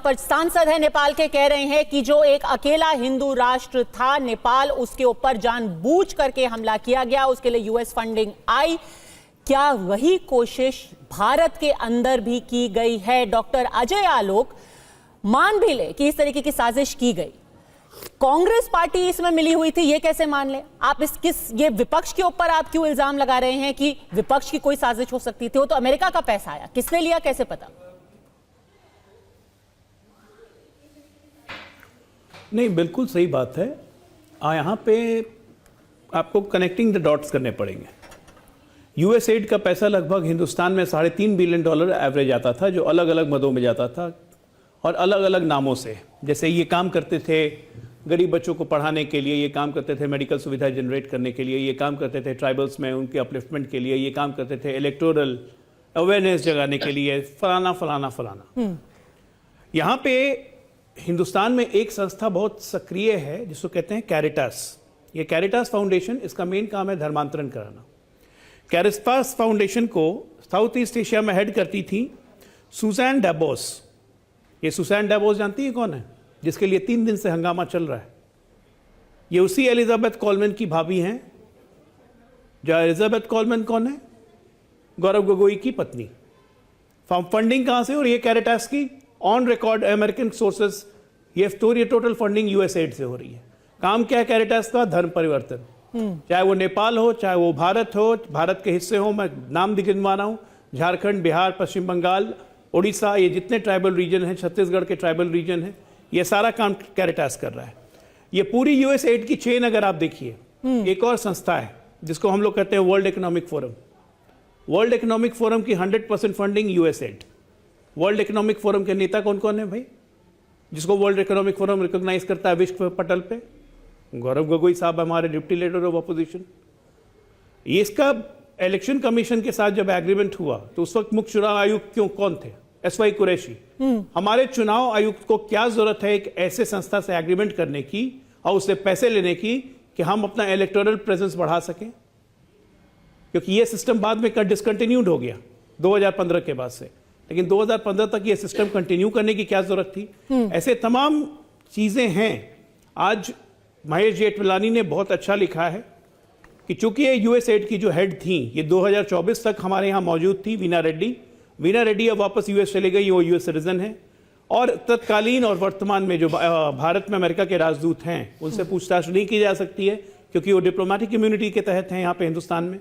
पर सांसद है नेपाल के, कह रहे हैं कि जो एक अकेला हिंदू राष्ट्र था नेपाल, उसके ऊपर जानबूझ करके हमला किया गया, उसके लिए यूएस फंडिंग आई। क्या वही कोशिश भारत के अंदर भी की गई है? डॉक्टर अजय आलोक मान भी ले कि इस तरीके की साजिश की गई, कांग्रेस पार्टी इसमें मिली हुई थी, ये कैसे मान ले आप? ये विपक्ष के ऊपर आप क्यों इल्जाम लगा रहे हैं कि विपक्ष की कोई साजिश हो सकती थी? वो तो अमेरिका का पैसा आया, किसने लिया कैसे पता? नहीं, बिल्कुल सही बात है। यहाँ पे आपको कनेक्टिंग द डॉट्स करने पड़ेंगे। यूएसएड का पैसा लगभग हिंदुस्तान में $3.5 बिलियन एवरेज आता था, जो अलग अलग मदों में जाता था और अलग अलग नामों से। जैसे ये काम करते थे गरीब बच्चों को पढ़ाने के लिए, ये काम करते थे मेडिकल सुविधा जनरेट करने के लिए, ये काम करते थे ट्राइबल्स में उनके अपलिफ्टमेंट के लिए, ये काम करते थे इलेक्टोरल अवेयरनेस जगाने के लिए, फलाना फलाना फलाना। यहाँ पे हिंदुस्तान में एक संस्था बहुत सक्रिय है जिसको कहते हैं कैरिटास। ये कैरिटास फाउंडेशन, इसका मेन काम है धर्मांतरण कराना। कैरिटास फाउंडेशन को साउथ ईस्ट एशिया में हेड करती थी सुसान डेबोस। ये सुसान डेबोस जानती है कौन है? जिसके लिए 3 दिन से हंगामा चल रहा है। ये उसी एलिजाबेथ कोलमैन की भाभी हैं। जो एलिजाबेथ कोलमैन कौन है? गौरव गोगोई की पत्नी। फंडिंग कहां से? और ये कैरिटास की ऑन रिकॉर्ड अमेरिकन सोर्सेस, ये टोटल फंडिंग यूएसएड से हो रही है। काम क्या है कैरिटास का? धर्म परिवर्तन। चाहे वो नेपाल हो, चाहे वो भारत हो, भारत के हिस्से हो, मैं नाम गिनवा रहा हूं, झारखंड, बिहार, पश्चिम बंगाल, उड़ीसा, ये जितने ट्राइबल रीजन हैं, छत्तीसगढ़ के ट्राइबल रीजन है, ये सारा काम कैरिटास कर रहा है। ये पूरी यूएसएड की चेन अगर आप देखिए, एक और संस्था है जिसको हम लोग कहते हैं world economic forum. World economic forum की 100% funding USAID. World economic forum के नेता कौन कौन है भाई, जिसको वर्ल्ड इकोनॉमिक फोरम रिकॉग्नाइज करता है विश्व पटल पे? गौरव गोगोई साहब हमारे डिप्टी लीडर ऑफ अपोजिशन। इसका इलेक्शन कमीशन के साथ जब एग्रीमेंट हुआ तो उस वक्त मुख्य चुनाव आयुक्त कौन थे? एसवाई कुरैशी। हमारे चुनाव आयुक्त को क्या जरूरत है एक ऐसे संस्था से एग्रीमेंट करने की और उससे पैसे लेने की कि हम अपना इलेक्टोरल प्रेजेंस बढ़ा सकें? क्योंकि ये सिस्टम बाद में डिसकंटिन्यूड हो गया 2015 के बाद से, लेकिन 2015 तक ये सिस्टम कंटिन्यू करने की क्या जरूरत थी? ऐसे तमाम चीजें हैं। आज महेश जेठमलानी ने बहुत अच्छा लिखा है कि चूंकि ये यूएसएड की जो हेड थी, ये 2024 तक हमारे यहाँ मौजूद थी, वीना रेड्डी अब वापस यूएस चले गई, वो यूएस सिटीजन है। और तत्कालीन और वर्तमान में जो भारत में अमेरिका के राजदूत हैं, उनसे पूछताछ नहीं की जा सकती है क्योंकि वो डिप्लोमेटिक इम्यूनिटी के तहत हैं यहाँ पे हिंदुस्तान में।